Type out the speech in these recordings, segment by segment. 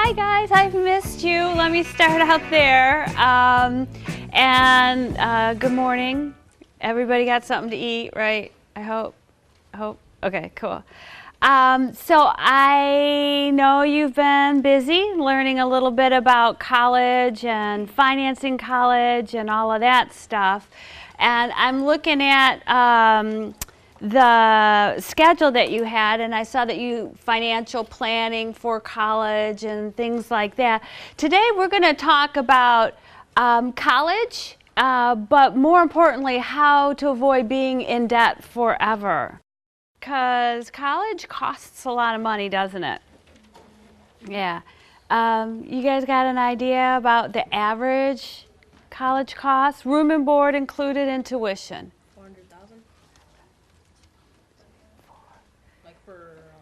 Hi guys, I've missed you. Let me start out there. Good morning. Everybody got something to eat, right? I hope. Okay, cool. So I know you've been busy learning a little bit about college and financing college and all of that stuff. And I'm looking at the schedule that you had, and I saw that you financial planning for college and things like that. Today we're going to talk about college, but more importantly, how to avoid being in debt forever. Because college costs a lot of money, doesn't it? Yeah. You guys got an idea about the average college cost? Room and board included in tuition. 400,000. Like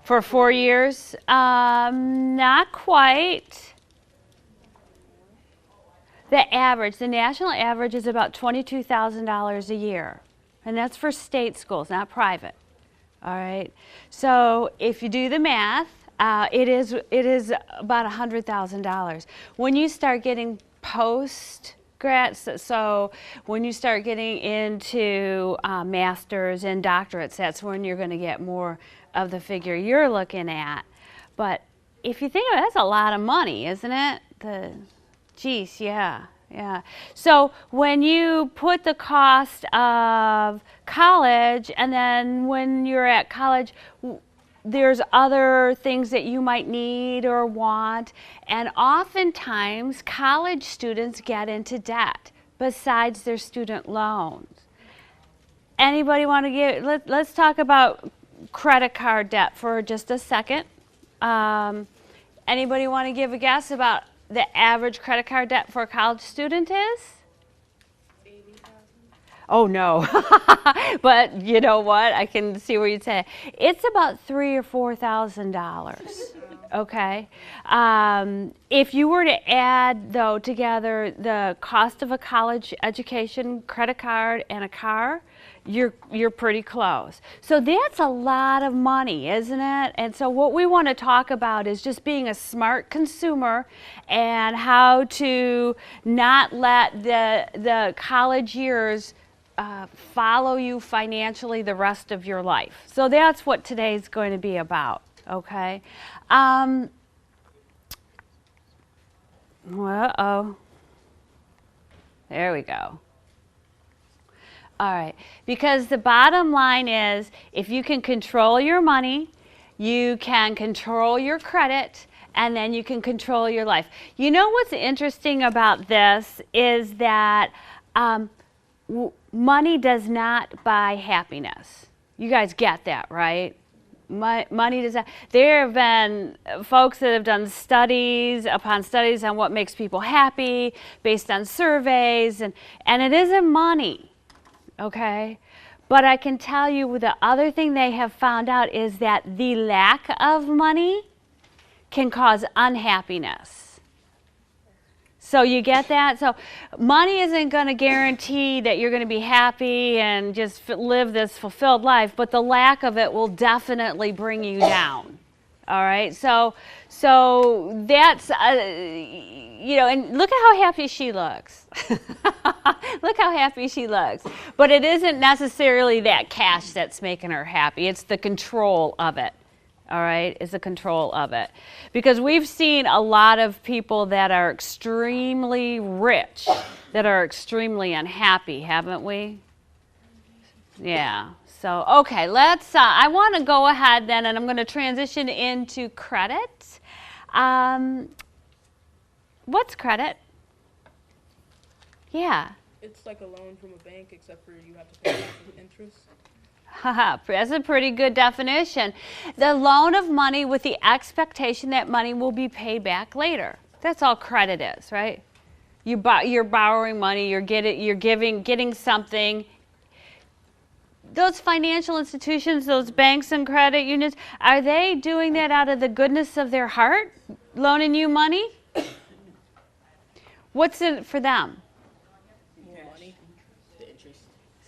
for 4 years? Not quite. The national average is about $22,000 a year. And that's for state schools, not private. All right. So if you do the math, it is about $100,000. When you start getting post-grads, so when you start getting into masters and doctorates, that's when you're going to get more of the figure you're looking at. But if you think of it, that's a lot of money, isn't it? Geez, yeah. Yeah. So when you put the cost of college, and then when you're at college, there's other things that you might need or want, and oftentimes college students get into debt besides their student loans. Anybody want to let's talk about credit card debt for just a second. Anybody want to give a guess about the average credit card debt for a college student is? 80,000. Oh no, but you know what? I can see where you'd say it's about $3,000 or $4,000. Okay. If you were to add though together the cost of a college education, credit card, and a car, you're pretty close. So that's a lot of money, isn't it? And so what we want to talk about is just being a smart consumer and how to not let the college years follow you financially the rest of your life. So that's what today's going to be about, okay? Uh-oh. There we go. All right, because the bottom line is if you can control your money, you can control your credit, and then you can control your life. You know what's interesting about this is that money does not buy happiness. You guys get that, right? Money does not. There have been folks that have done studies upon studies on what makes people happy based on surveys, and it isn't money. Okay, but I can tell you the other thing they have found out is that the lack of money can cause unhappiness. So you get that? So money isn't going to guarantee that you're going to be happy and just live this fulfilled life, but the lack of it will definitely bring you down. All right, so that's, and look at how happy she looks. Look how happy she looks. But it isn't necessarily that cash that's making her happy. It's the control of it. All right, it's the control of it. Because we've seen a lot of people that are extremely rich that are extremely unhappy, haven't we? Yeah. So, okay, I want to go ahead then, and I'm going to transition into credit. What's credit? Yeah. It's like a loan from a bank, except for you have to pay back with interest. Haha, that's a pretty good definition. The loan of money with the expectation that money will be paid back later. That's all credit is, right? You're borrowing money, you're getting something. Those financial institutions, those banks and credit unions, are they doing that out of the goodness of their heart, loaning you money? What's in it for them? More money, the interest.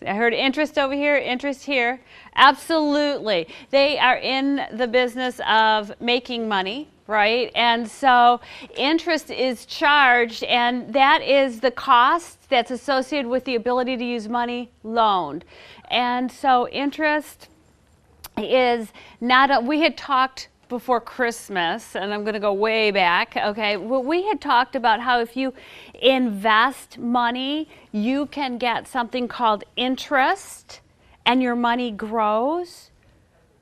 I heard interest over here, interest here. Absolutely. They are in the business of making money, right? And so interest is charged, and that is the cost that's associated with the ability to use money loaned. And so interest is not we had talked before Christmas, and I'm going to go way back, okay? Well, we had talked about how if you invest money, you can get something called interest, and your money grows.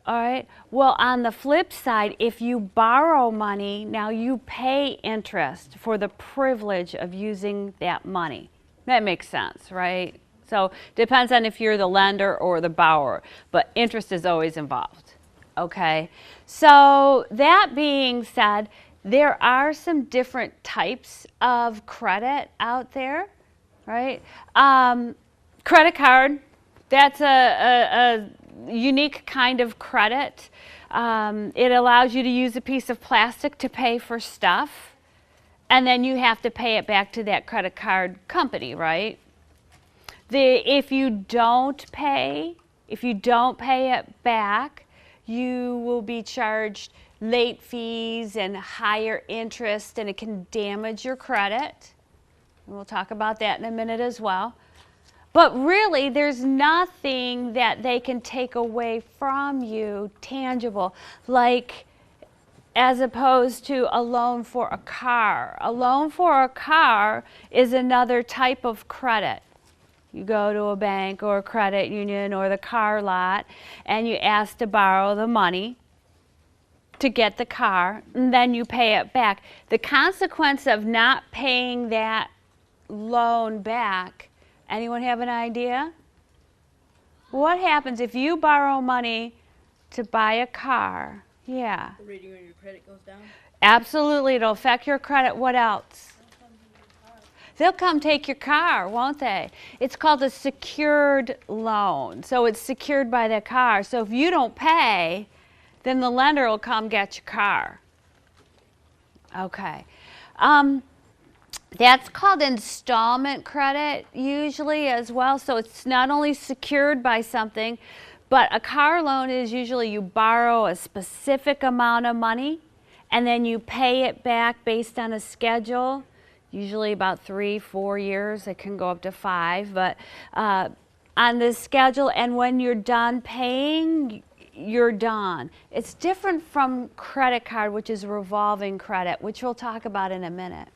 All right. Well, on the flip side, if you borrow money, now you pay interest for the privilege of using that money. That makes sense, right? So depends on if you're the lender or the borrower, but interest is always involved. Okay. So that being said, there are some different types of credit out there, right? Credit card, that's a unique kind of credit. It allows you to use a piece of plastic to pay for stuff, and then you have to pay it back to that credit card company, right? If you don't pay it back, you will be charged late fees and higher interest, and it can damage your credit. And we'll talk about that in a minute as well. But really, there's nothing that they can take away from you tangible, like as opposed to a loan for a car. A loan for a car is another type of credit. You go to a bank or a credit union or the car lot, and you ask to borrow the money to get the car, and then you pay it back. The consequence of not paying that loan back, anyone have an idea? What happens if you borrow money to buy a car? Yeah. The rating on your credit goes down? Absolutely, it'll affect your credit. What else? They'll come take your car, won't they? It's called a secured loan. So it's secured by the car. So if you don't pay, then the lender will come get your car. Okay. That's called installment credit usually as well. So it's not only secured by something, but a car loan is usually you borrow a specific amount of money and then you pay it back based on a schedule, usually about 3-4 years. It can go up to 5, but on this schedule, and when you're done paying, you're done. It's different from credit card, which is revolving credit, which we'll talk about in a minute.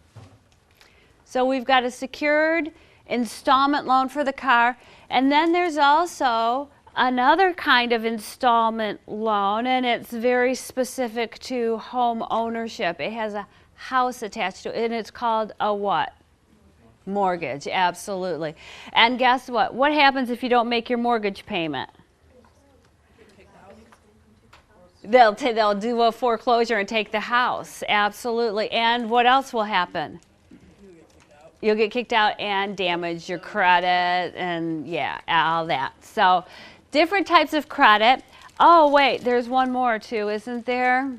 So we've got a secured installment loan for the car, and then there's also another kind of installment loan, and it's very specific to home ownership. It has a house attached to it, and it's called a what? Mortgage, absolutely. And guess what? What happens if you don't make your mortgage payment? They'll do a foreclosure and take the house, absolutely. And what else will happen? You'll get kicked out and damage your credit and yeah, all that. So different types of credit. Oh, wait, there's one more too, isn't there?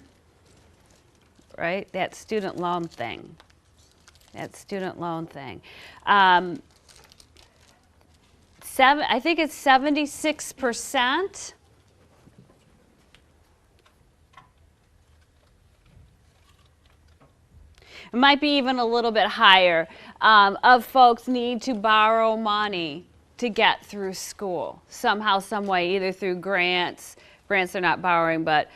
Right, that student loan thing. That student loan thing. I think it's 76%. It might be even a little bit higher of folks need to borrow money to get through school somehow, some way, either through grants. Grants are not borrowing, but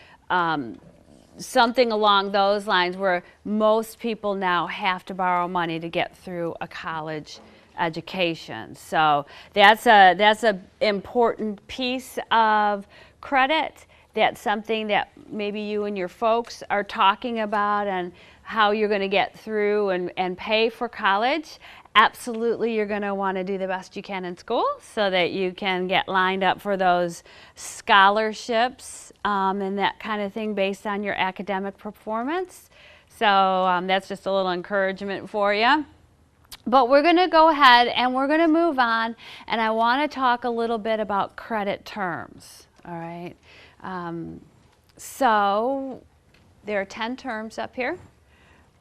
something along those lines where most people now have to borrow money to get through a college education. So that's a important piece of credit. That's something that maybe you and your folks are talking about and how you're going to get through and pay for college. Absolutely, you're going to want to do the best you can in school so that you can get lined up for those scholarships and that kind of thing based on your academic performance. So that's just a little encouragement for you. But we're going to go ahead and we're going to move on, and I want to talk a little bit about credit terms. All right. So there are 10 terms up here.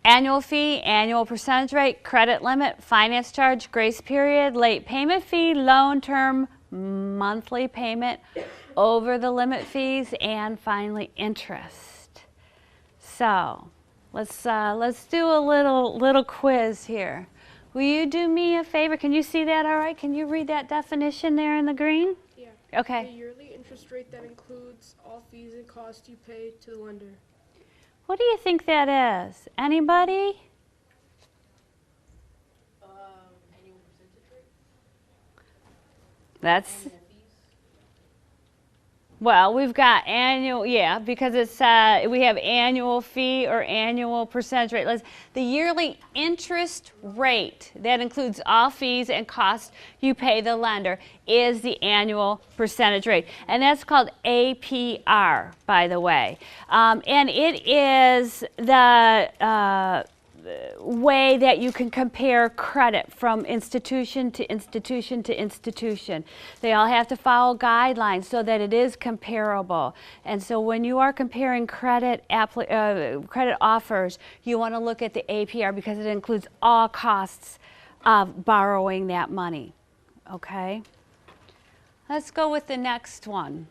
Annual fee, annual percentage rate, credit limit, finance charge, grace period, late payment fee, loan term, monthly payment, over the limit fees, and finally interest. So Let's do a little quiz here. Will you do me a favor? Can you see that all right? Can you read that definition there in the green? Yeah. Okay. The yearly interest rate that includes all fees and costs you pay to the lender. What do you think that is? Anybody? Annual percentage rate? That's, Annual fees? well, we've got annual, yeah, because it's, we have annual fee or annual percentage rate. The yearly interest rate that includes all fees and costs you pay the lender is the annual percentage rate. And that's called APR, by the way. And it is the way that you can compare credit from institution to institution to institution. They all have to follow guidelines so that it is comparable. And so when you are comparing credit offers, you want to look at the APR because it includes all costs of borrowing that money. Okay? Let's go with the next one.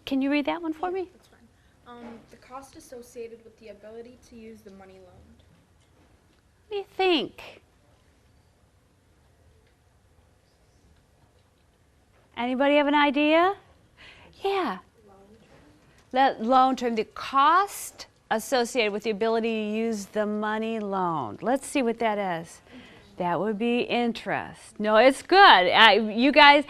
Can you read that one for me? That's fine. The cost associated with the ability to use the money loaned. What do you think? Anybody have an idea? Yeah. That loan term, the cost associated with the ability to use the money loaned. Let's see what that is. That would be interest. No, it's good. You guys,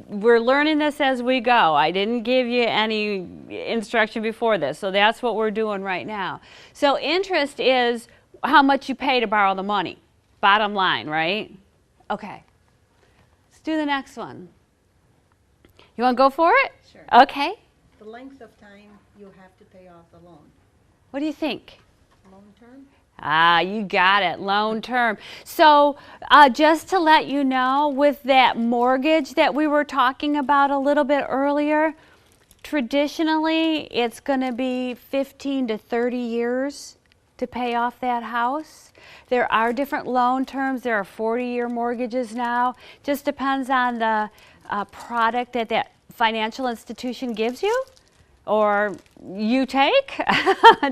we're learning this as we go. I didn't give you any instruction before this, so that's what we're doing right now. So interest is how much you pay to borrow the money. Bottom line, right? Okay. Let's do the next one. You want to go for it? Sure. Okay. The length of time you have to pay off the loan. What do you think? Long term? Ah, you got it, loan term. So just to let you know, with that mortgage that we were talking about a little bit earlier, traditionally it's going to be 15 to 30 years to pay off that house. There are different loan terms. There are 40-year mortgages now. Just depends on the product that that financial institution gives you or you take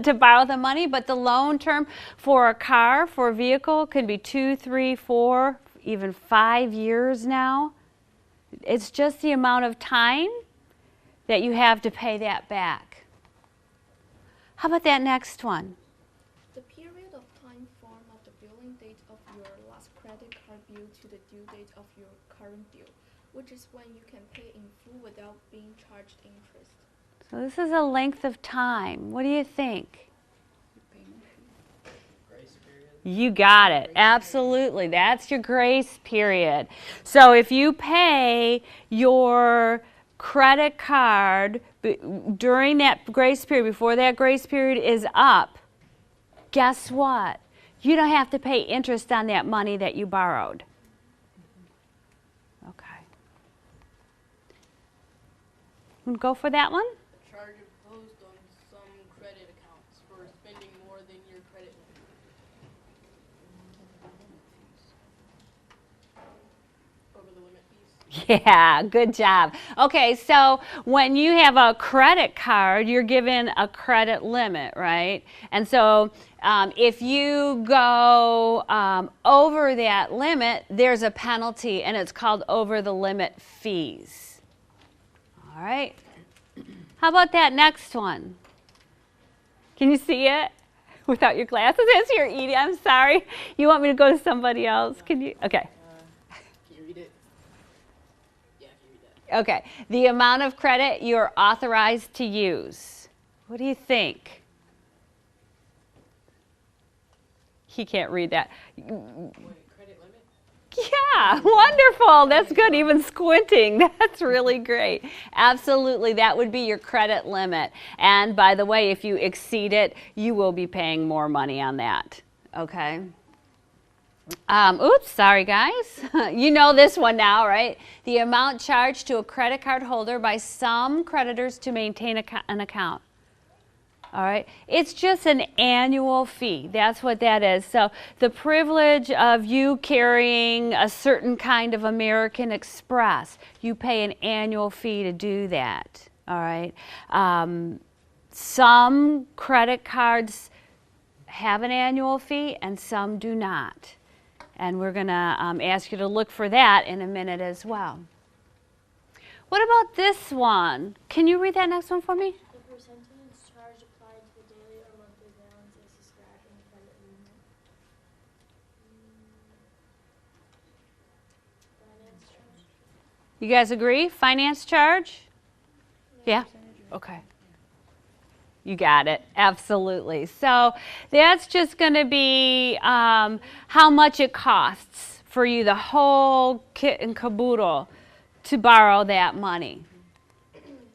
to borrow the money. But the loan term for a car, for a vehicle, can be 2, 3, 4, even 5 years now. It's just the amount of time that you have to pay that back. How about that next one? The period of time from of the billing date of your last credit card bill to the due date of your current bill, which is when you can pay in full without being charged interest. So this is a length of time. What do you think? Grace period. You got it. Absolutely. That's your grace period. So if you pay your credit card during that grace period, before that grace period is up, guess what? You don't have to pay interest on that money that you borrowed. Okay. Go for that one? A charge imposed on some credit accounts for spending more than your credit limit. Over the limit fees. Yeah, good job. Okay, so when you have a credit card, you're given a credit limit, right? And so if you go over that limit, there's a penalty, and it's called over the limit fees. All right. How about that next one? Can you see it without your glasses? It's your Edie. I'm sorry. You want me to go to somebody else? Can you? Okay. Can you read it? Yeah, can you read that? Okay, the amount of credit you're authorized to use. What do you think? He can't read that. Wait, credit limit? Yeah, wonderful. That's good. Even squinting. That's really great. Absolutely, that would be your credit limit. And by the way, if you exceed it, you will be paying more money on that. Okay? Oops, sorry guys. You know this one now, right? The amount charged to a credit card holder by some creditors to maintain an account. All right, it's just an annual fee. That's what that is. So the privilege of you carrying a certain kind of American Express, you pay an annual fee to do that. All right. Some credit cards have an annual fee and some do not. And we're going to ask you to look for that in a minute as well. What about this one? Can you read that next one for me? The percentage charge applied to the daily or monthly balance is described in the credit limit. Finance charge. You guys agree? Finance charge? Yeah? Okay. You got it. Absolutely. So that's just going to be how much it costs for you, the whole kit and caboodle, to borrow that money.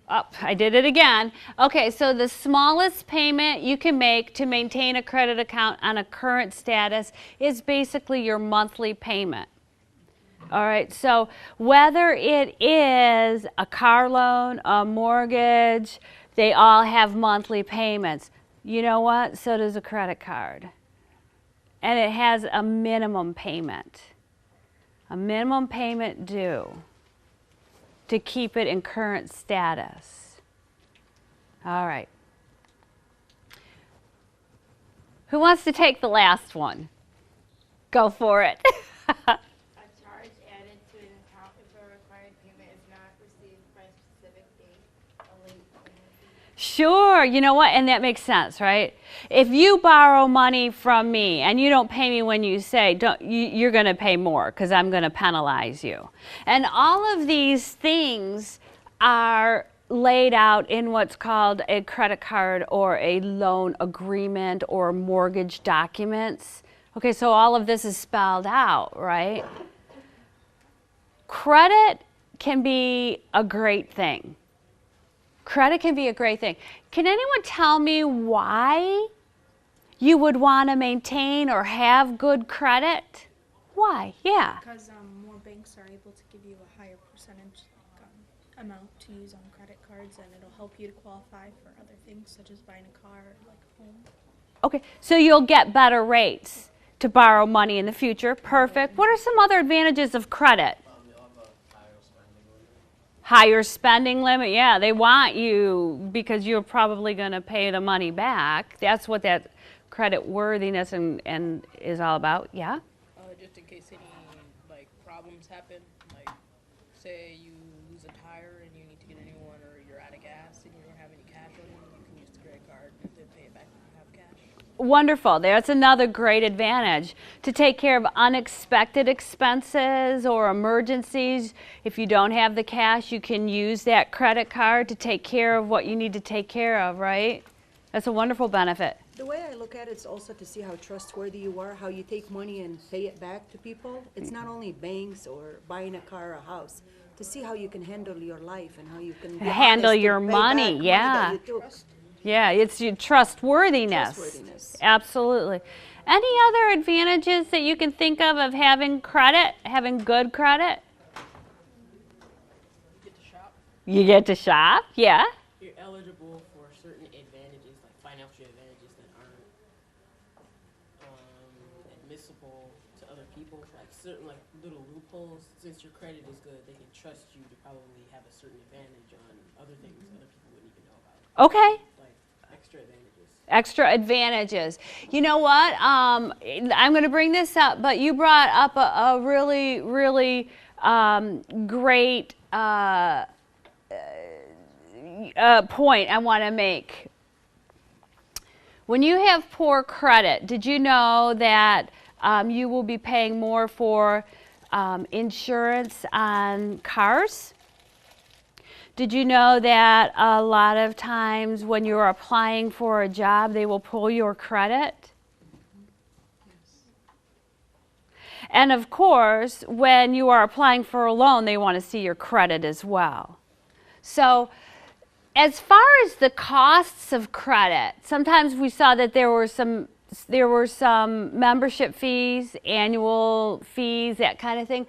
Oh, I did it again. Okay, so the smallest payment you can make to maintain a credit account on a current status is basically your monthly payment. All right, so whether it is a car loan, a mortgage, they all have monthly payments. You know what? So does a credit card. And it has a minimum payment due to keep it in current status. All right. Who wants to take the last one? Go for it. A charge added to an account if a required payment is not received by a specific date, a late payment fee. Sure, you know what? And that makes sense, right? If you borrow money from me and you don't pay me when you say, you're going to pay more because I'm going to penalize you. And all of these things are laid out in what's called a credit card or a loan agreement or mortgage documents. Okay, so all of this is spelled out, right? Credit can be a great thing. Credit can be a great thing. Can anyone tell me why you would want to maintain or have good credit? Why? Yeah. Because more banks are able to give you a higher percentage amount to use on credit cards, and it'll help you to qualify for other things such as buying a car, like a home. Okay, so you'll get better rates to borrow money in the future. Perfect. What are some other advantages of credit? Higher spending limit, yeah, they want you because you're probably going to pay the money back. That's what that credit worthiness and is all about, yeah? Just in case any like problems happen, like say you lose a tire and you need to get a new one, or you're out of gas and you don't have any cash on you, you can use the credit card and then pay it back when you have cash. Wonderful. That's another great advantage. To take care of unexpected expenses or emergencies, if you don't have the cash, you can use that credit card to take care of what you need to take care of, right? That's a wonderful benefit. The way I look at it is also to see how trustworthy you are, how you take money and pay it back to people. It's not only banks or buying a car or a house, to see how you can handle your life and how you can be Handle honest to your pay money, back yeah. that you took. Yeah, it's your trustworthiness. Trustworthiness. Absolutely. Any other advantages that you can think of having credit, having good credit? Get to shop. You get to shop, yeah. You're eligible for certain advantages, like financial advantages that aren't admissible to other people. Like certain like little loopholes. Since your credit is good, they can trust you to probably have a certain advantage on other things other people wouldn't even know about. Okay. Like extra advantages. Extra advantages. You know what? I'm going to bring this up, but you brought up a really, really great point I want to make. When you have poor credit, did you know that you will be paying more for insurance on cars? Did you know that a lot of times when you're applying for a job, they will pull your credit? And of course, when you are applying for a loan, they want to see your credit as well. So as far as the costs of credit, sometimes we saw that there were some membership fees, annual fees, that kind of thing.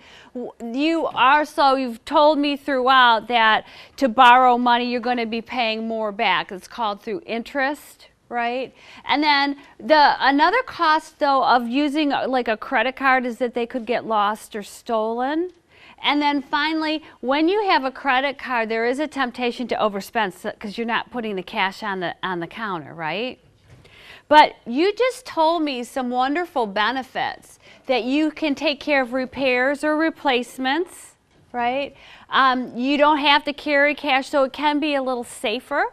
You've told me throughout that to borrow money, you're going to be paying more back. It's called through interest, right? And then another cost, though, of using like a credit card is that they could get lost or stolen. And then finally, when you have a credit card, there is a temptation to overspend because you're not putting the cash on the counter, right? But you just told me some wonderful benefits that you can take care of repairs or replacements, right? You don't have to carry cash, so it can be a little safer.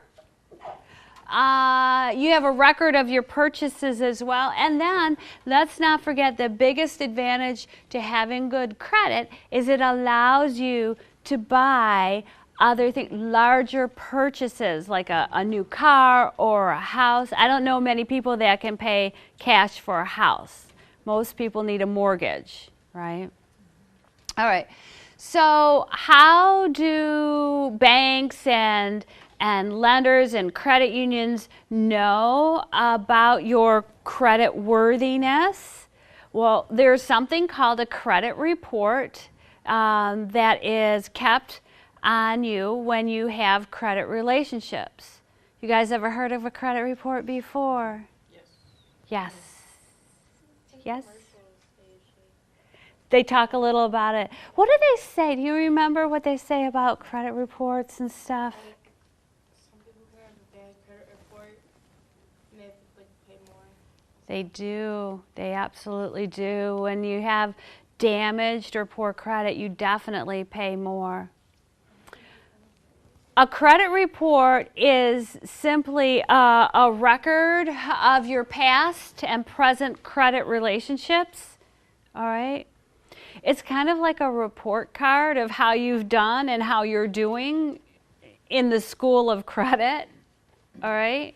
You have a record of your purchases as well. And then let's not forget the biggest advantage to having good credit is it allows you to buy other things, larger purchases like a new car or a house. I don't know many people that can pay cash for a house. Most people need a mortgage, right? All right. So how do banks and lenders and credit unions know about your credit worthiness? Well, there's something called a credit report that is kept on you when you have credit relationships. You guys ever heard of a credit report before? Yes. Yes. Yes? They talk a little about it. What do they say? Do you remember what they say about credit reports and stuff? Some people who have a bad credit report, and they have to like pay more. They do. They absolutely do. When you have damaged or poor credit, you definitely pay more. A credit report is simply a record of your past and present credit relationships. All right? It's kind of like a report card of how you've done and how you're doing in the school of credit. All right?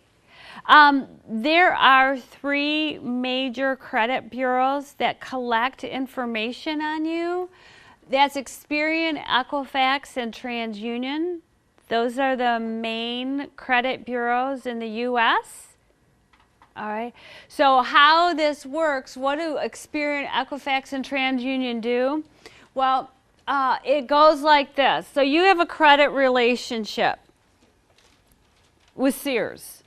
There are 3 major credit bureaus that collect information on you. That's Experian, Equifax, and TransUnion. Those are the main credit bureaus in the U.S. All right. So how this works, what do Experian, Equifax, and TransUnion do? Well, it goes like this. So you have a credit relationship with Sears.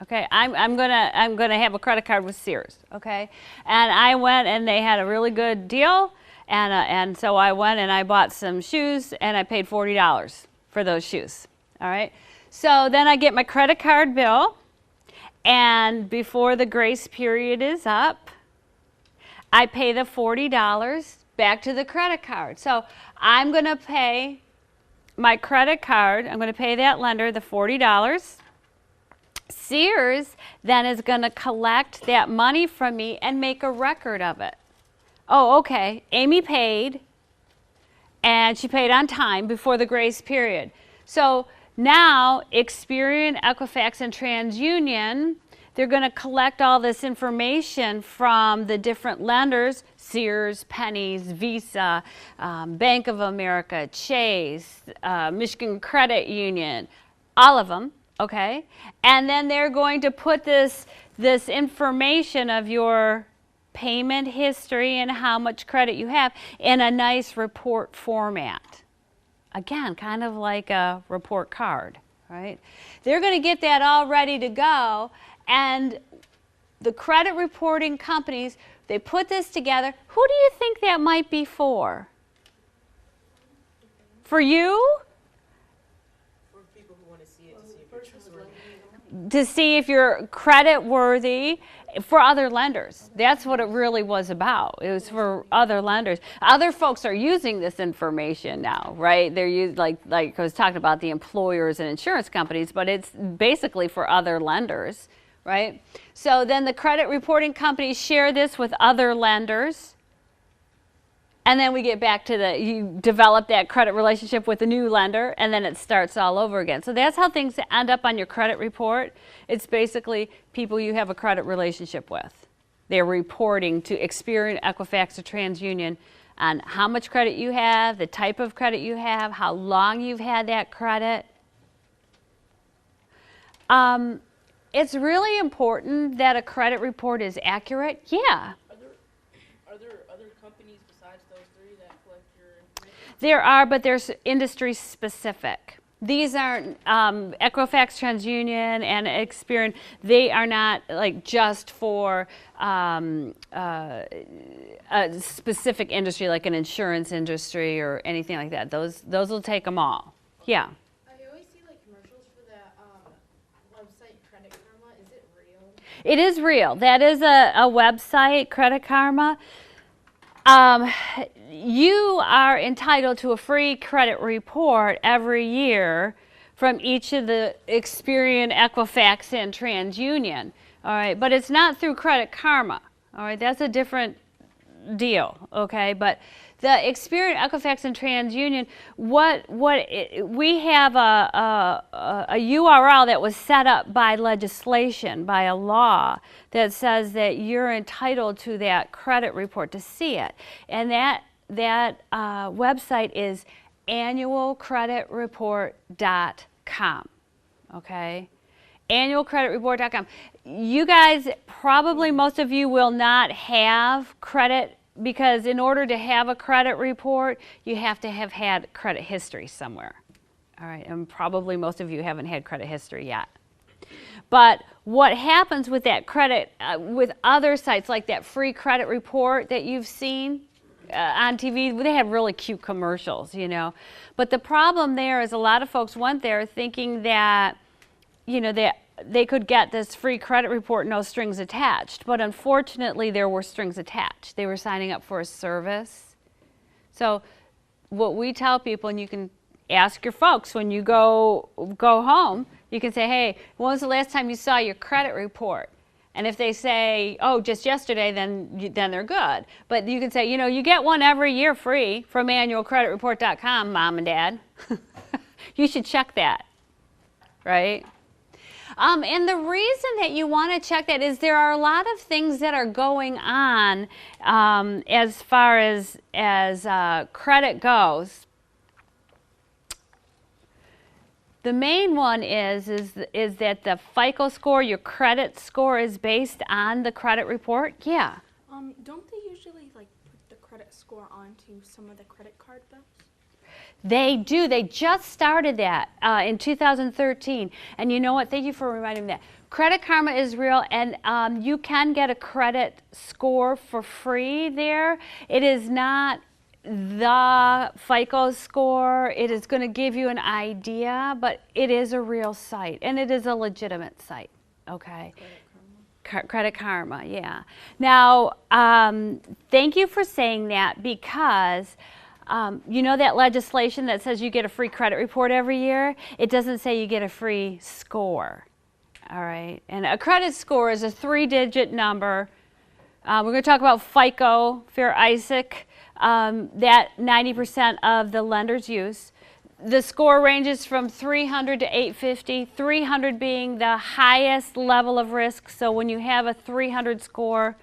Okay, I'm gonna have a credit card with Sears. Okay, and I went and they had a really good deal, and so I went and I bought some shoes and I paid $40 for those shoes. All right, so then I get my credit card bill, and before the grace period is up, I pay the $40 back to the credit card. So I'm gonna pay my credit card. I'm gonna pay that lender the $40. Sears then is going to collect that money from me and make a record of it. Oh, okay. Amy paid, and she paid on time before the grace period. So now Experian, Equifax, and TransUnion, they're going to collect all this information from the different lenders, Sears, Penny's, Visa, Bank of America, Chase, Michigan Credit Union, all of them. Okay, and then they're going to put this information of your payment history and how much credit you have in a nice report format. Again, kind of like a report card, right? They're going to get that all ready to go, and the credit reporting companies, they put this together. Who do you think that might be for? For you? To see if you're credit worthy for other lenders. That's what it really was about. It was for other lenders. Other folks are using this information now, right? They're used like I was talking about the employers and insurance companies, but it's basically for other lenders, right? So then the credit reporting companies share this with other lenders. And then we get back to you develop that credit relationship with a new lender, and then it starts all over again. So that's how things end up on your credit report. It's basically people you have a credit relationship with. They're reporting to Experian, Equifax, or TransUnion on how much credit you have, the type of credit you have, how long you've had that credit. It's really important that a credit report is accurate. Yeah. Are there other companies besides those 3 that collect your information? There are, but they're industry specific. These aren't Equifax, TransUnion, and Experian. They are not like just for a specific industry, like an insurance industry or anything like that. Those will take them all. Yeah. I always see like commercials for that website Credit Karma. Is it real? It is real. That is a website, Credit Karma. You are entitled to a free credit report every year from each of the Experian, Equifax, and TransUnion. All right, but it's not through Credit Karma. All right, that's a different deal. Okay, but the Experian, Equifax, and TransUnion, we have a URL that was set up by legislation, by a law that says that you're entitled to that credit report to see it, and that website is annualcreditreport.com. Okay, annualcreditreport.com. You guys, probably most of you will not have credit, because in order to have a credit report, you have to have had credit history somewhere. All right, and probably most of you haven't had credit history yet. But what happens with that credit, with other sites like that free credit report that you've seen on TV, they have really cute commercials, you know. But the problem there is a lot of folks went there thinking that, you know, that they could get this free credit report, no strings attached. But unfortunately, there were strings attached. They were signing up for a service. So what we tell people, and you can ask your folks when you go home, you can say, hey, when was the last time you saw your credit report? And if they say, oh, just yesterday, then they're good. But you can say, you know, you get one every year free from annualcreditreport.com, Mom and Dad. You should check that, right? And the reason that you want to check that is there are a lot of things that are going on as far as credit goes. The main one is that the FICO score, your credit score, is based on the credit report. Yeah. Don't they usually like put the credit score onto some of the credit card bills? They do. They just started that in 2013. And you know what? Thank you for reminding me that. Credit Karma is real, and you can get a credit score for free there. It is not the FICO score. It is going to give you an idea, but it is a real site, and it is a legitimate site. Okay. Credit Karma, yeah. Now, thank you for saying that, because you know that legislation that says you get a free credit report every year? It doesn't say you get a free score, all right? And a credit score is a 3-digit number. We're going to talk about FICO, Fair Isaac, that 90% of the lenders use. The score ranges from 300 to 850, 300 being the highest level of risk. So when you have a 300 score,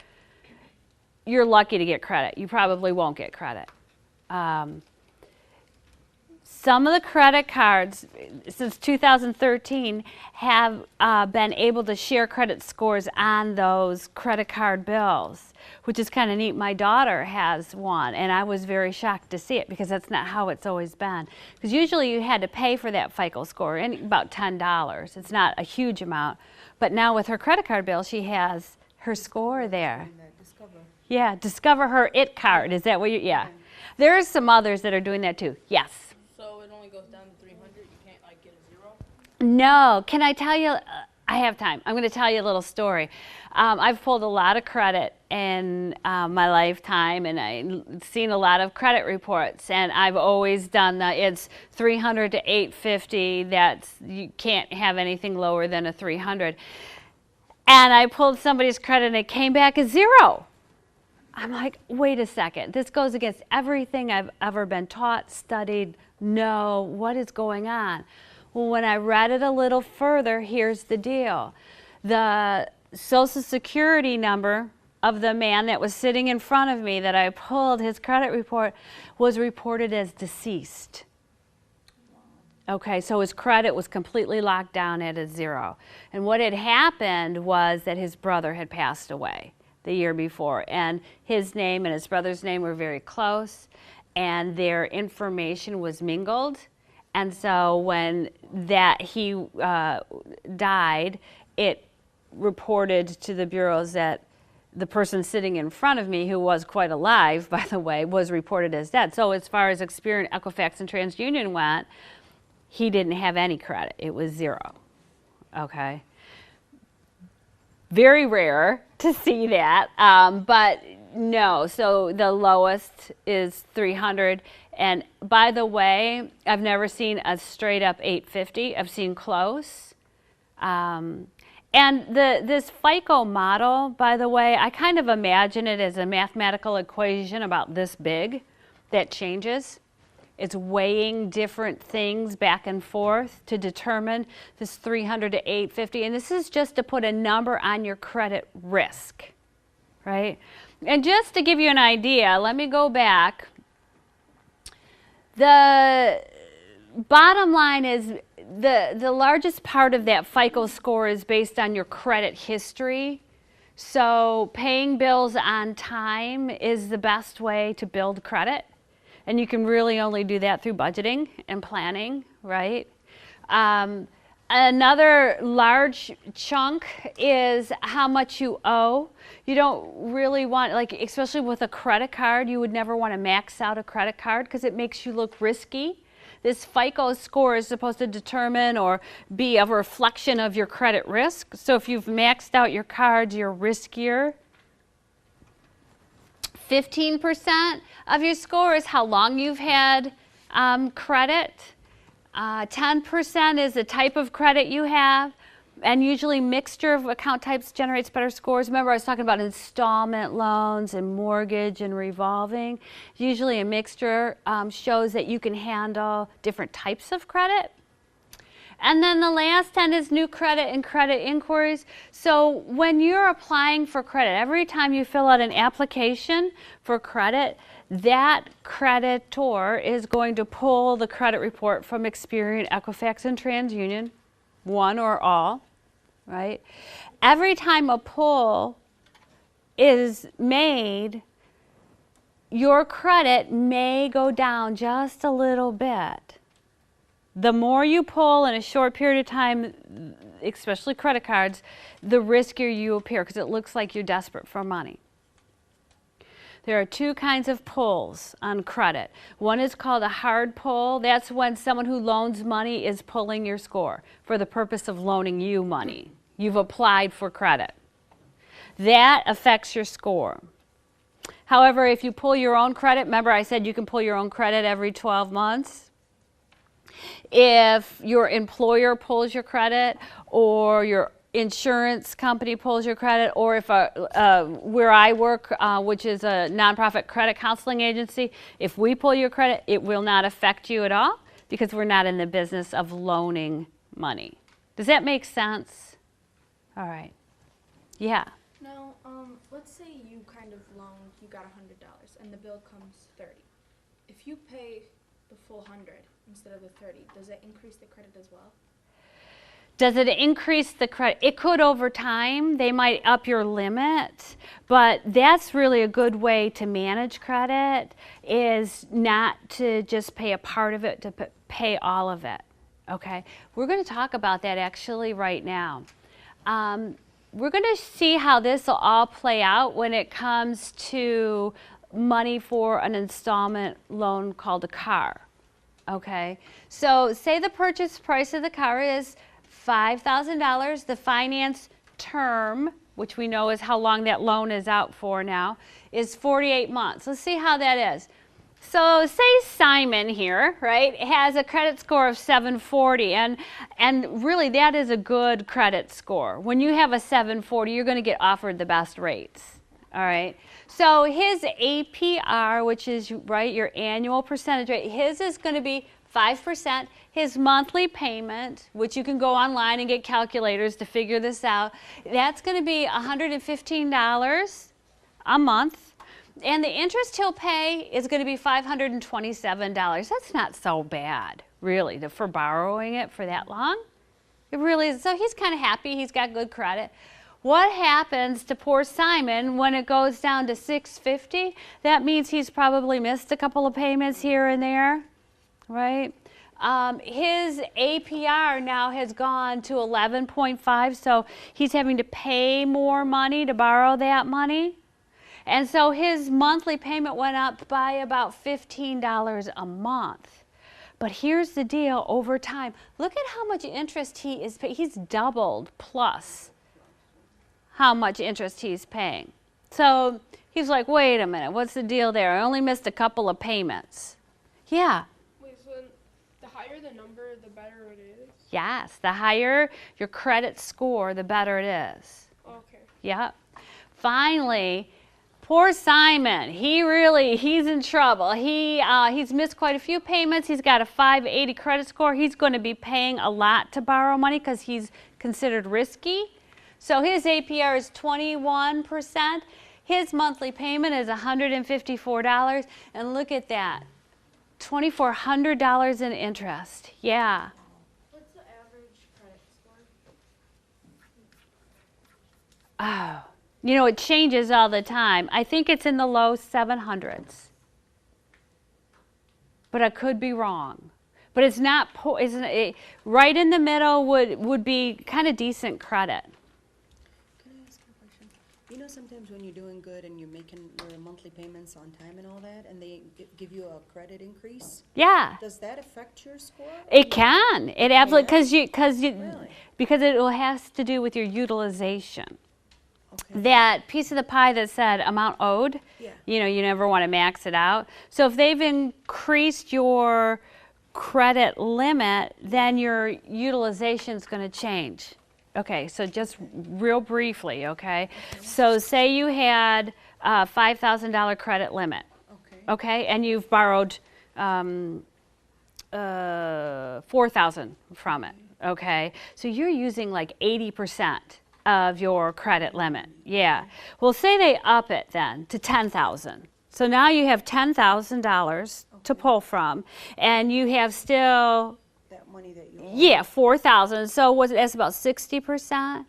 you're lucky to get credit. You probably won't get credit. Some of the credit cards since 2013 have been able to share credit scores on those credit card bills, which is kind of neat. My daughter has one, and I was very shocked to see it, because that's not how it's always been. Because usually you had to pay for that FICO score, and about $10. It's not a huge amount. But now with her credit card bill, she has her score there. Discover. Yeah, Discover Her IT card. Is that what you, yeah. There are some others that are doing that too. Yes. So it only goes down to 300. You can't like get a 0. No. Can I tell you? I have time. I'm going to tell you a little story. I've pulled a lot of credit in my lifetime, and I've seen a lot of credit reports, and I've always done it's 300 to 850. That's, you can't have anything lower than a 300. And I pulled somebody's credit, and it came back as 0. I'm like, wait a second, this goes against everything I've ever been taught, studied, know, what is going on? Well, when I read it a little further, here's the deal. The Social Security number of the man that was sitting in front of me that I pulled his credit report was reported as deceased. Okay, so his credit was completely locked down at a 0. And what had happened was that his brother had passed away the year before, and his name and his brother's name were very close, and their information was mingled. And so when he died, it reported to the bureaus that the person sitting in front of me, who was quite alive, by the way, was reported as dead. So as far as Experian, Equifax, and TransUnion went, he didn't have any credit. It was 0. Okay. Very rare to see that, but no. So the lowest is 300. And by the way, I've never seen a straight up 850. I've seen close. And this FICO model, by the way, I kind of imagine it as a mathematical equation about this big that changes. It's weighing different things back and forth to determine this 300 to 850. And this is just to put a number on your credit risk, right? And just to give you an idea, let me go back. The bottom line is the largest part of that FICO score is based on your credit history. So paying bills on time is the best way to build credit. And you can really only do that through budgeting and planning, right? Another large chunk is how much you owe. You don't really want, like, especially with a credit card, you would never want to max out a credit card because it makes you look risky. This FICO score is supposed to determine or be a reflection of your credit risk. So if you've maxed out your cards, you're riskier. 15% of your score is how long you've had credit. 10% is the type of credit you have. And usually mixture of account types generates better scores. Remember I was talking about installment loans and mortgage and revolving. Usually a mixture shows that you can handle different types of credit. And then the last 10 is new credit and credit inquiries. So when you're applying for credit, every time you fill out an application for credit, that creditor is going to pull the credit report from Experian, Equifax, and TransUnion, one or all, right? Every time a pull is made, your credit may go down just a little bit. The more you pull in a short period of time, especially credit cards, the riskier you appear because it looks like you're desperate for money. There are two kinds of pulls on credit. One is called a hard pull. That's when someone who loans money is pulling your score for the purpose of loaning you money. You've applied for credit. That affects your score. However, if you pull your own credit, remember I said you can pull your own credit every 12 months. If your employer pulls your credit or your insurance company pulls your credit, or if where I work, which is a nonprofit credit counseling agency, if we pull your credit, it will not affect you at all because we're not in the business of loaning money. Does that make sense? All right. Yeah. Now, let's say you kind of loaned, you got $100 and the bill comes 30. If you pay the full 100 instead of the 30, does that increase the credit as well? Does it increase the credit? It could over time. They might up your limit, but that's really a good way to manage credit, is not to just pay a part of it, to pay all of it, okay? We're going to talk about that actually right now. We're going to see how this will all play out when it comes to money for an installment loan called a car, okay? So say the purchase price of the car is $5,000. The finance term, which we know is how long that loan is out for now, is 48 months. Let's see how that is. So say Simon here, right, has a credit score of 740, and really that is a good credit score. When you have a 740, you're going to get offered the best rates, all right? So his APR, which is, right, your annual percentage rate, his is going to be 5%. His monthly payment, which you can go online and get calculators to figure this out, that's going to be $115 a month. And the interest he'll pay is going to be $527. That's not so bad, really, for borrowing it for that long. It really is. So he's kind of happy. He's got good credit. What happens to poor Simon when it goes down to $650? That means he's probably missed a couple of payments here and there, right? His APR now has gone to 11.5, so he's having to pay more money to borrow that money. And so his monthly payment went up by about $15 a month. But here's the deal, over time, look at how much interest he is paying. He's doubled plus. how much interest he's paying. So he's like, wait a minute, what's the deal there? I only missed a couple of payments. Yeah. Wait, so then the higher the number, the better it is? Yes, the higher your credit score, the better it is. Okay. Yep. Finally, poor Simon, he's in trouble. He's missed quite a few payments. He's got a 580 credit score. He's going to be paying a lot to borrow money because he's considered risky. So his APR is 21%. His monthly payment is $154. And look at that, $2,400 in interest. Yeah. What's the average credit score? Oh, you know, it changes all the time. I think it's in the low 700s. But I could be wrong. But it's not, right in the middle would be kind of decent credit. Can I ask you a question? You know, sometimes when you're doing good and you're making your monthly payments on time and all that, and they give you a credit increase, Yeah. does that affect your score? It can. It absolutely, Really? because it has to do with your utilization. Okay. That piece of the pie that said amount owed, Yeah. you know, you never want to max it out. So if they've increased your credit limit, then your utilization is going to change. Okay, so just real briefly, okay? So say you had a $5,000 credit limit, Okay. okay, and you've borrowed $4,000 from it, okay? So you're using like 80% of your credit limit, yeah. Well, say they up it then to $10,000. So now you have $10,000 to pull from, and you have still, That money that you owe. yeah, $4,000. So that's about 60%.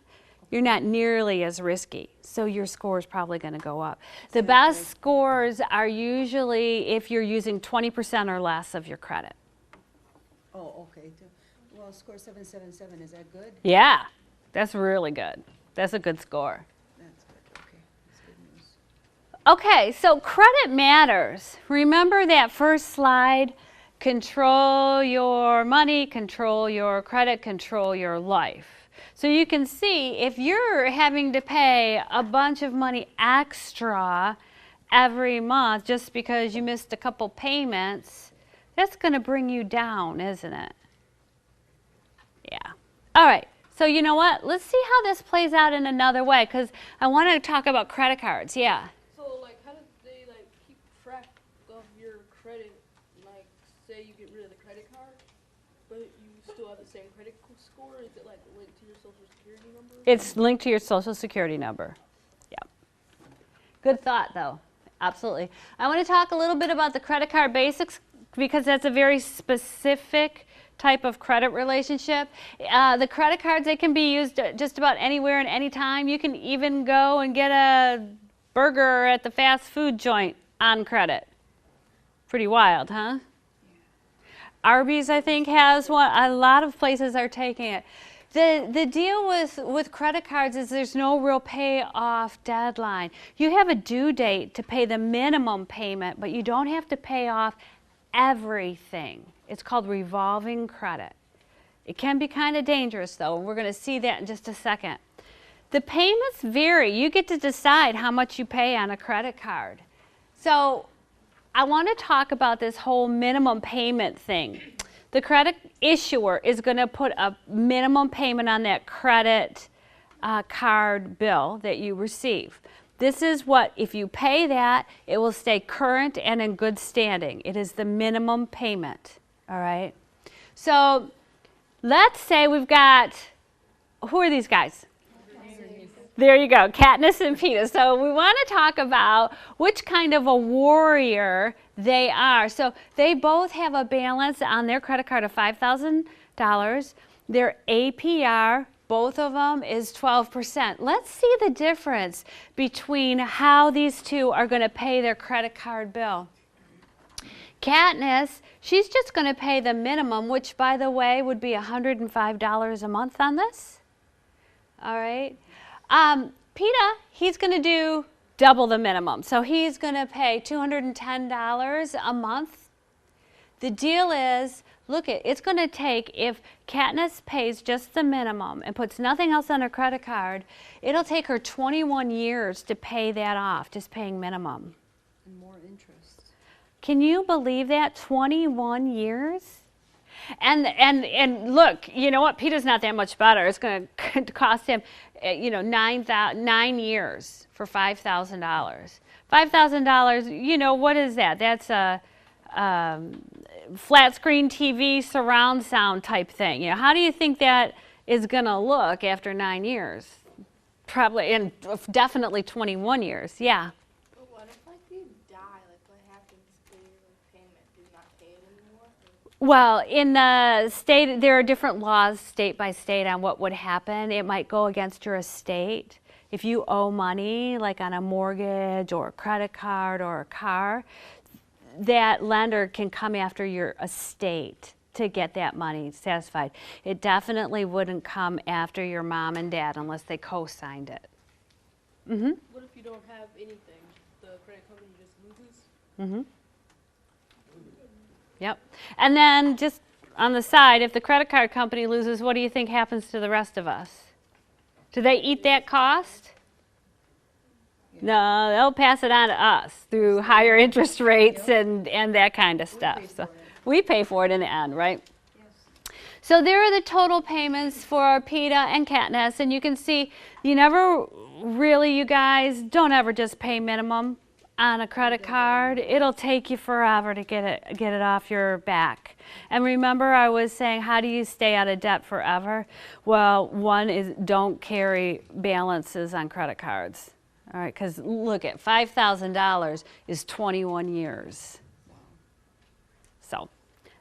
You're not nearly as risky, so your score is probably going to go up. The best scores are usually if you're using 20% or less of your credit. Oh, okay. Well, score 777, is that good? Yeah, that's really good. That's a good score. That's good, okay. That's good news. Okay, so credit matters. Remember that first slide? Control your money, control your credit, control your life. So you can see if you're having to pay a bunch of money extra every month just because you missed a couple payments, that's going to bring you down, isn't it? Yeah. All right. So you know what? Let's see how this plays out in another way because I want to talk about credit cards. Yeah. So, like, how do they, like, keep track of your credit? Like, say you get rid of the credit card, but you still have the same credit score? Is it, like, linked to your social security number? It's linked to your social security number. Yeah. Good thought, though. Absolutely. I want to talk a little bit about the credit card basics because that's a very specific type of credit relationship. The credit cards, they can be used just about anywhere and anytime. You can even go and get a burger at the fast food joint on credit. Pretty wild, huh? Arby's, I think, has one. A lot of places are taking it. The deal with credit cards is there's no real payoff deadline. You have a due date to pay the minimum payment, but you don't have to pay off everything. It's called revolving credit. It can be kind of dangerous, though, and we're going to see that in just a second. The payments vary. You get to decide how much you pay on a credit card. So I want to talk about this whole minimum payment thing. The credit issuer is going to put a minimum payment on that credit card bill that you receive. This is what, if you pay that, it will stay current and in good standing. It is the minimum payment, all right? So let's say we've got, who are these guys? There you go, Katniss and Peeta. So we want to talk about which kind of a warrior they are. So they both have a balance on their credit card of $5,000. Their APR, both of them, is 12%. Let's see the difference between how these two are going to pay their credit card bill. Katniss, she's just going to pay the minimum, which, by the way, would be $105 a month on this. All right. Peeta, he's going to do double the minimum. So he's going to pay $210 a month. The deal is, look it's going to take, if Katniss pays just the minimum and puts nothing else on her credit card, it'll take her 21 years to pay that off, just paying minimum. And more interest. Can you believe that? 21 years? And look, you know what? PETA's not that much better. It's going to cost him, 9 years for $5,000. $5,000, what is that? That's a flat screen TV surround sound type thing. How do you think that is going to look after 9 years? Probably, and definitely 21 years. Yeah. But what if you die? What happens to your payment? Do you not pay it anymore? Well, in the state, there are different laws state by state on what would happen. It might go against your estate. If you owe money, like on a mortgage or a credit card or a car, that lender can come after your estate to get that money satisfied. It definitely wouldn't come after your mom and dad unless they co-signed it. Mm-hmm. What if you don't have anything? The credit company just loses? Mm-hmm. Yep. And then just on the side, if the credit card company loses, what do you think happens to the rest of us? Do they eat that cost? No, they'll pass it on to us through higher interest rates and that kind of stuff. So we pay for it in the end, right? Yes. So there are the total payments for PETA and Katniss, and you can see you never really, you guys, don't ever just pay minimum on a credit card. It'll take you forever to get it off your back. And remember, I was saying, how do you stay out of debt forever? Well, one is don't carry balances on credit cards. All right, because look at $5,000 is 21 years. So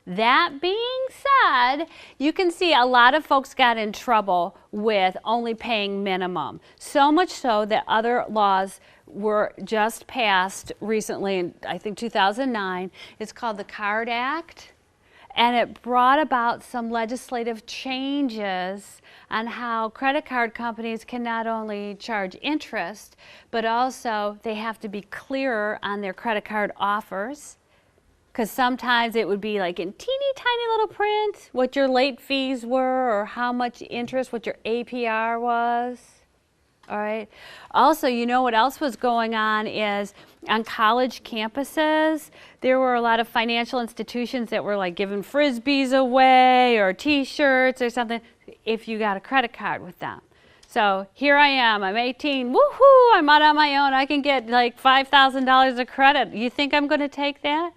that being said, you can see a lot of folks got in trouble with only paying minimum. So much so that other laws were just passed recently in, I think, 2009. It's called the CARD Act. And it brought about some legislative changes on how credit card companies can not only charge interest, but also they have to be clearer on their credit card offers. Because sometimes it would be like in teeny tiny little print what your late fees were or how much interest, what your APR was. All right. Also, what else was going on is on college campuses, there were a lot of financial institutions that were like giving Frisbees away or T-shirts or something if you got a credit card with them. So here I am, I'm 18, woohoo, I'm out on my own, I can get like $5,000 of credit. You think I'm going to take that?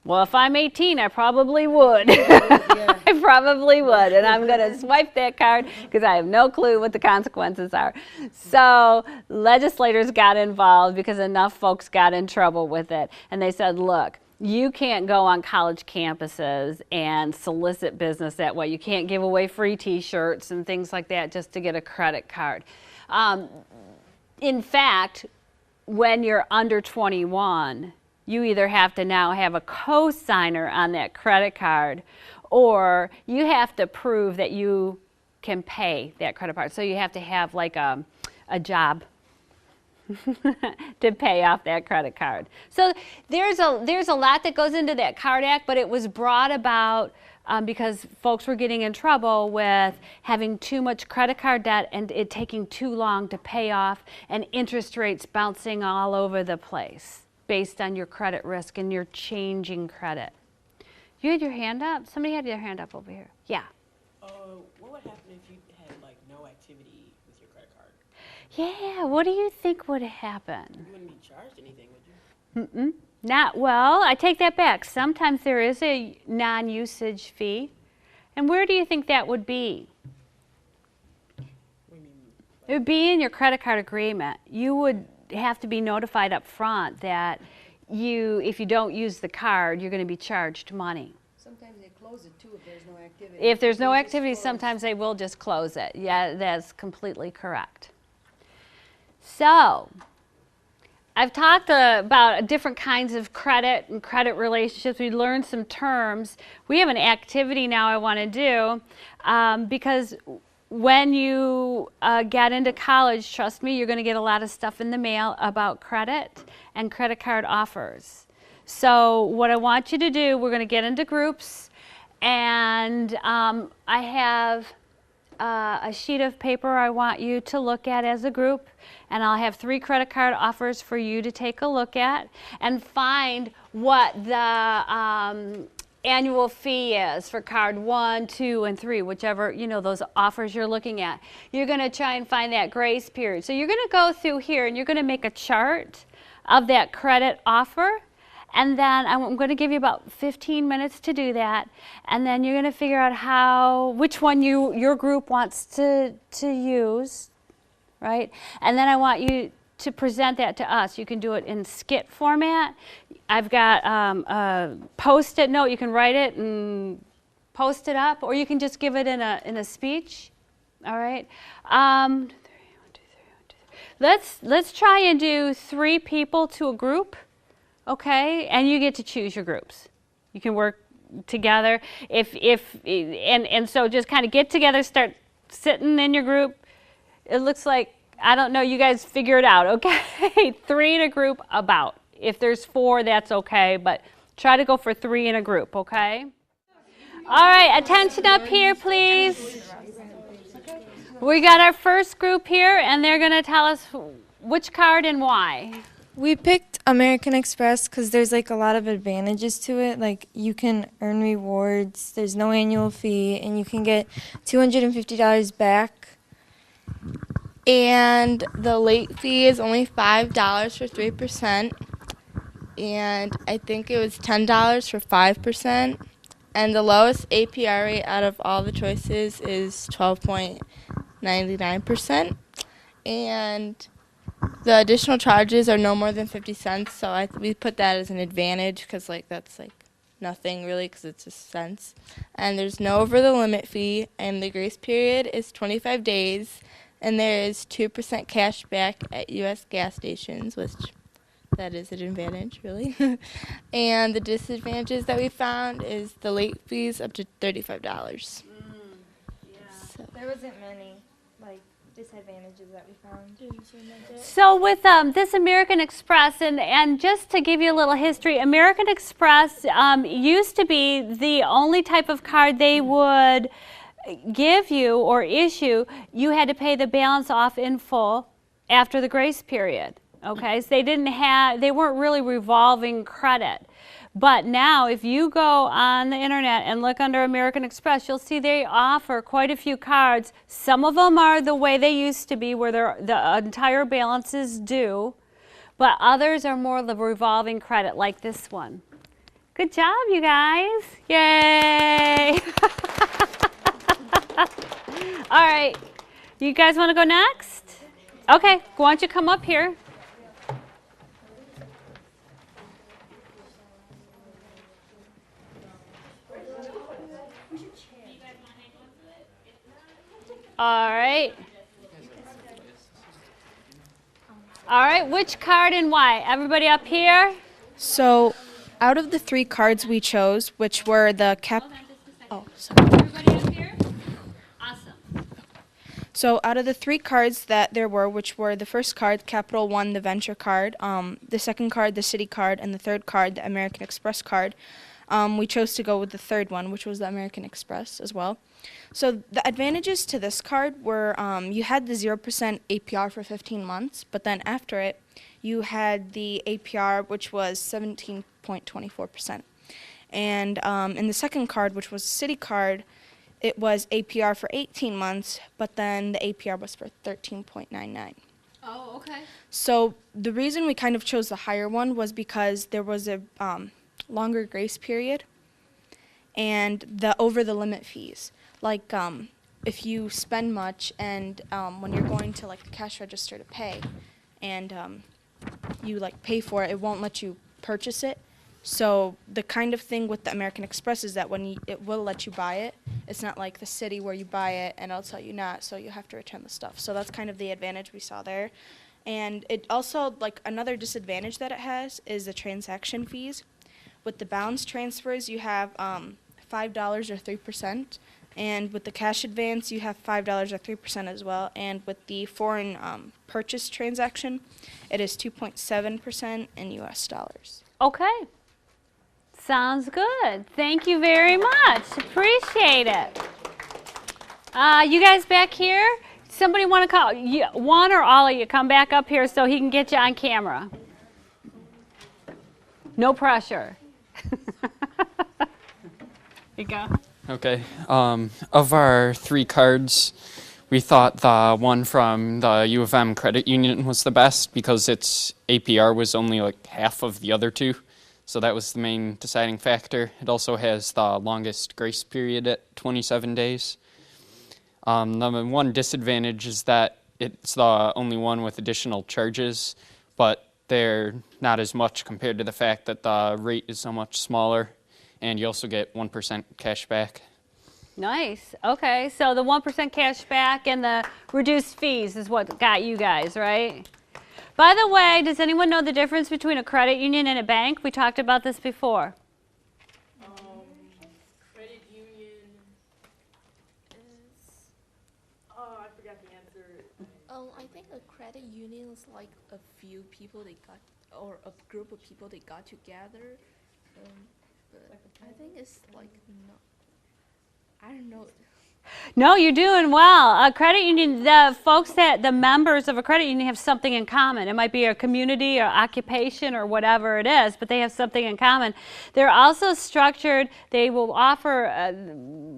Well, if I'm 18, I probably would. Yeah. I probably would. And I'm going to swipe that card because I have no clue what the consequences are. So legislators got involved because enough folks got in trouble with it. And they said, look, you can't go on college campuses and solicit business that way. You can't give away free T-shirts and things like that just to get a credit card. In fact, when you're under 21, you either have to now have a co-signer on that credit card or you have to prove that you can pay that credit card. So you have to have like a job to pay off that credit card. So there's a lot that goes into that CARD Act, but it was brought about because folks were getting in trouble with having too much credit card debt and it taking too long to pay off and interest rates bouncing all over the place based on your credit risk and your changing credit. You had your hand up? Somebody had their hand up over here. Yeah. What would happen if you had no activity with your credit card? Yeah, what do you think would happen? You wouldn't be charged anything, would you? Mm-mm. Not well. I take that back. Sometimes there is a non-usage fee. And where do you think that would be? What do you mean? It would be in your credit card agreement. You would have to be notified up front that if you don't use the card, you're going to be charged money. Sometimes they close it too if there's no activity. If there's no They just activity, close. sometimes they will just close it. Yeah, that's completely correct. So, I've talked about different kinds of credit and credit relationships. We learned some terms. We have an activity now I want to do because when you get into college, trust me, you're going to get a lot of stuff in the mail about credit and credit card offers. So what I want you to do, we're going to get into groups, and I have a sheet of paper I want you to look at as a group, and I'll have 3 credit card offers for you to take a look at and find what the annual fee is for card 1, 2, and 3, whichever, those offers you're looking at. You're going to try and find that grace period. So you're going to go through here and you're going to make a chart of that credit offer. And then I'm going to give you about 15 minutes to do that. And then you're going to figure out which one your group wants to use, right? And then I want you to present that to us. You can do it in skit format. I've got a Post-it note. You can write it and post it up, or you can just give it in a speech. All right. Let's try and do 3 people to a group. Okay, and you get to choose your groups. You can work together. And so just kind of get together, start sitting in your group. It looks like, I don't know, you guys figure it out, okay? 3 in a group about. If there's 4, that's okay, but try to go for 3 in a group, okay? All right, attention up here, please. We got our first group here, and they're going to tell us which card and why. We picked American Express because there's like a lot of advantages to it. Like you can earn rewards, there's no annual fee, and you can get $250 back. And the late fee is only $5 for 3%. And I think it was $10 for 5%. And the lowest APR rate out of all the choices is 12.99%. And the additional charges are no more than 50 cents, so we put that as an advantage because that's nothing really because it's just cents. And there's no over the limit fee, and the grace period is 25 days, and there is 2% cash back at U.S. gas stations, which that is an advantage, really. And the disadvantages that we found is the late fees up to $35. So there wasn't many disadvantages that we found. So with this American Express, and just to give you a little history, American Express used to be the only type of card they would give you or issue. You had to pay the balance off in full after the grace period. Okay, so they weren't really revolving credit. But now, if you go on the internet and look under American Express, you'll see they offer quite a few cards. Some of them are the way they used to be, where the entire balance is due, but others are more the revolving credit, like this one. Good job, you guys. Yay! All right, you guys want to go next? Okay, why don't you come up here? All right. All right, which card and why? Everybody up here? So, out of the 3 cards we chose, which were the Everybody up here? Awesome. So, out of the 3 cards that there were, which were the first card, Capital One, the Venture card, the second card, the Citi card, and the third card, the American Express card, we chose to go with the third one, which was the American Express as well. So the advantages to this card were you had the 0% APR for 15 months, but then after it, you had the APR, which was 17.24%. And in the second card, which was a Citi card, it was APR for 18 months, but then the APR was for 13.99. Oh, okay. So the reason we kind of chose the higher one was because there was a longer grace period and the over the limit fees. Like if you spend much and when you're going to like the cash register to pay and you like pay for it, it won't let you purchase it. So the kind of thing with the American Express is that it will let you buy it. It's not like the Citi where you buy it and it'll tell you not, so you have to return the stuff. So that's kind of the advantage we saw there. And it also, like, another disadvantage that it has is the transaction fees. With the balance transfers, you have $5 or 3%. And with the cash advance, you have $5 or 3% as well. And with the foreign purchase transaction, it is 2.7% in US dollars. Okay. Sounds good. Thank you very much. Appreciate it. You guys back here? Somebody want to call? One or all of you come back up here so he can get you on camera. No pressure. You go. Okay. Of our 3 cards, we thought the one from the U of M Credit Union was the best because its APR was only like half of the other 2. So that was the main deciding factor. It also has the longest grace period at 27 days. The one disadvantage is that it's the only one with additional charges, but they're not as much compared to the fact that the rate is so much smaller, and you also get 1% cash back. Nice. Okay, so the 1% cash back and the reduced fees is what got you guys, right? By the way, does anyone know the difference between a credit union and a bank? We talked about this before. Credit union is, oh, I forgot the answer. I think a credit union is like a few people they got, or a group of people they got together. But I think it's like not. I don't know. No, you're doing well. A credit union, the members of a credit union have something in common. It might be a community or occupation or whatever it is, but they have something in common. They're also structured, they will offer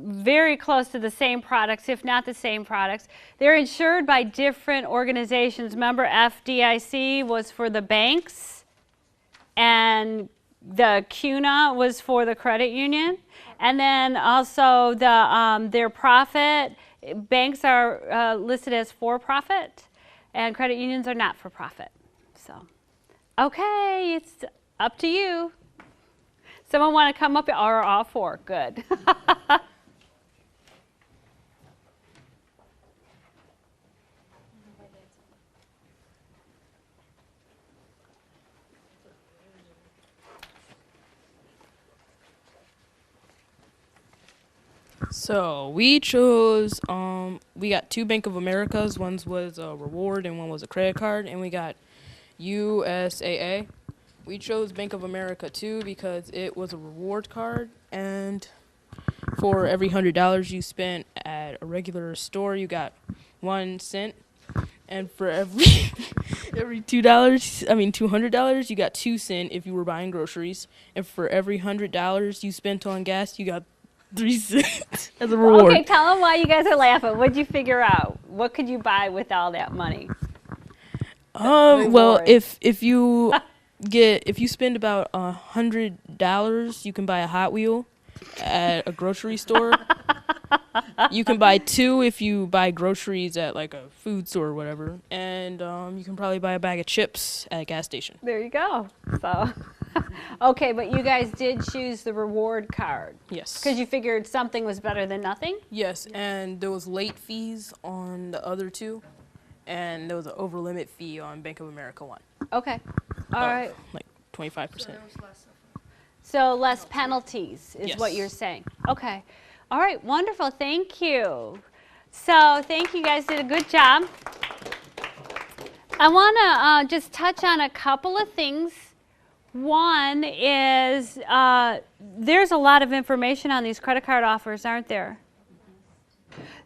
very close to the same products, if not the same products. They're insured by different organizations. Remember, FDIC was for the banks, and the CUNA was for the credit union. And then also their profit, banks are listed as for-profit, and credit unions are not for-profit. So, okay, it's up to you. Someone want to come up, or all 4? Good. So we chose, we got 2 Bank of Americas. One was a reward and one was a credit card. And we got USAA. We chose Bank of America too because it was a reward card. And for every $100 you spent at a regular store, you got 1 cent. And for every $200, you got 2 cents if you were buying groceries. And for every $100 you spent on gas, you got 3 cents as a reward. Okay, tell them why you guys are laughing. What'd you figure out? What could you buy with all that money? Well, if you spend about $100, you can buy a Hot Wheel at a grocery store. You can buy 2 if you buy groceries at like a food store or whatever, and you can probably buy a bag of chips at a gas station. There you go. So, okay, but you guys did choose the reward card. Yes. Because you figured something was better than nothing? Yes, and there was late fees on the other 2, and there was an over limit fee on Bank of America one. Okay. All right. Like 25%. So less penalties is Yes. what you're saying. Okay. All right, wonderful. Thank you. So thank you guys, did a good job. I want to just touch on a couple of things. One is there's a lot of information on these credit card offers, aren't there?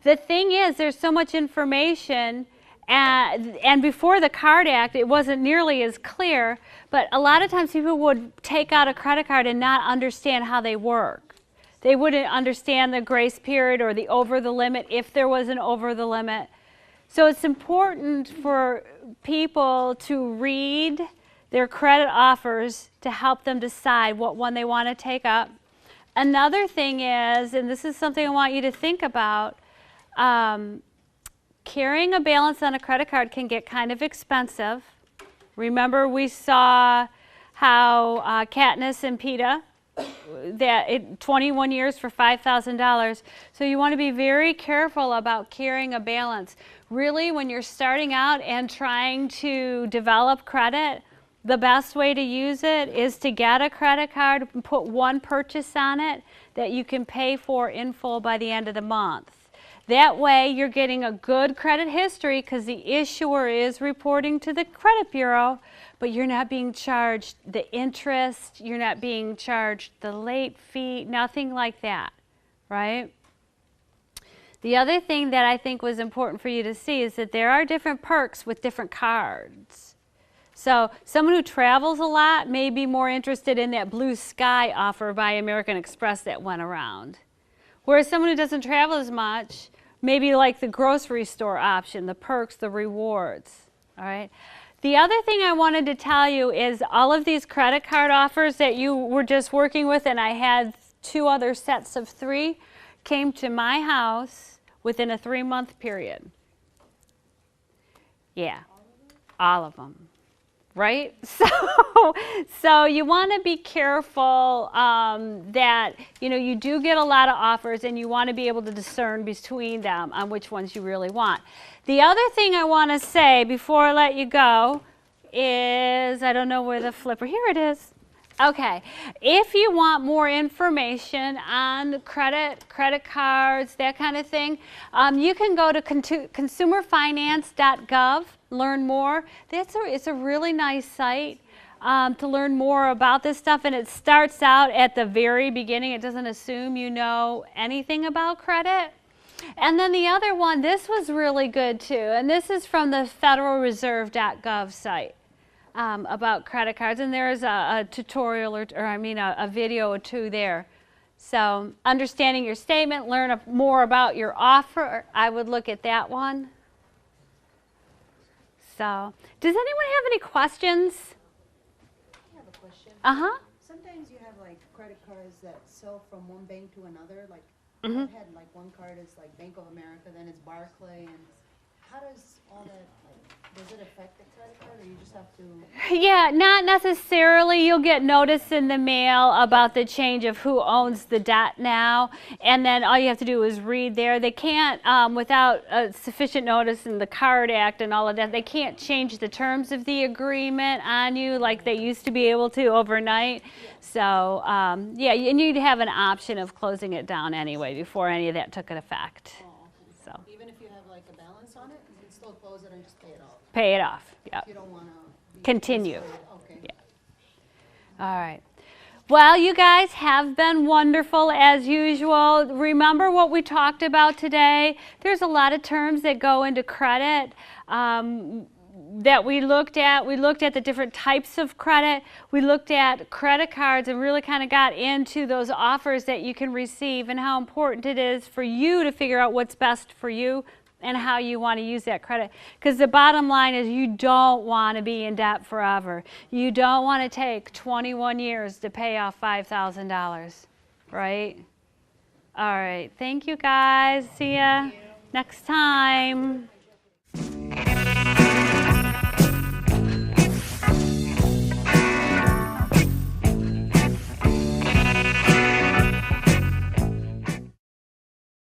The thing is, there's so much information, and before the Card Act, it wasn't nearly as clear, but a lot of times people would take out a credit card and not understand how they work. They wouldn't understand the grace period or the over the limit, if there was an over the limit. So it's important for people to read their credit offers to help them decide what one they want to take up. Another thing is, and this is something I want you to think about, carrying a balance on a credit card can get kind of expensive. Remember we saw how Katniss and PETA, that 21 years for $5,000. So you want to be very careful about carrying a balance. Really, when you're starting out and trying to develop credit, the best way to use it is to get a credit card and put one purchase on it that you can pay for in full by the end of the month. That way you're getting a good credit history because the issuer is reporting to the credit bureau, but you're not being charged the interest, you're not being charged the late fee, nothing like that, right? The other thing that I think was important for you to see is that there are different perks with different cards. So someone who travels a lot may be more interested in that Blue Sky offer by American Express that went around. Whereas someone who doesn't travel as much, maybe like the grocery store option, the perks, the rewards, all right? The other thing I wanted to tell you is all of these credit card offers that you were just working with, and I had 2 other sets of 3, came to my house within a 3-month period. Yeah, all of them. Right? So you want to be careful that, you know, you do get a lot of offers and you want to be able to discern between them on which ones you really want. The other thing I want to say before I let you go is, I don't know where the flipper, here it is. Okay, if you want more information on credit cards, that kind of thing, you can go to consumerfinance.gov, learn more. It's a really nice site to learn more about this stuff, and it starts out at the very beginning. It doesn't assume you know anything about credit. And then the other one, this was really good too, and this is from the federalreserve.gov site. About credit cards, and there's a tutorial or a video or 2 there. So understanding your statement, learn more about your offer. I would look at that one. So does anyone have any questions? I have a question. Uh-huh. Sometimes you have like credit cards that sell from one bank to another. Like Mhm. I've had like one card is like Bank of America, then it's Barclay, and how does all that, like, does it affect the credit card, or you just have to? Yeah, not necessarily. You'll get notice in the mail about the change of who owns the debt now, and then all you have to do is read there. They can't, without sufficient notice in the Card Act and all of that, they can't change the terms of the agreement on you like they used to be able to overnight. So, yeah, and you'd have an option of closing it down anyway before any of that took effect. So, Even if you have like a balance on it, you can still close it and just pay it off. pay it off. Yeah. If you don't want to Continue. Okay. Yeah. All right. Well, you guys have been wonderful as usual. Remember what we talked about today? There's a lot of terms that go into credit that we looked at. We looked at the different types of credit. We looked at credit cards and really kind of got into those offers that you can receive and how important it is for you to figure out what's best for you and how you want to use that credit. Because the bottom line is you don't want to be in debt forever. You don't want to take 21 years to pay off $5,000, right? All right. Thank you, guys. See ya next time.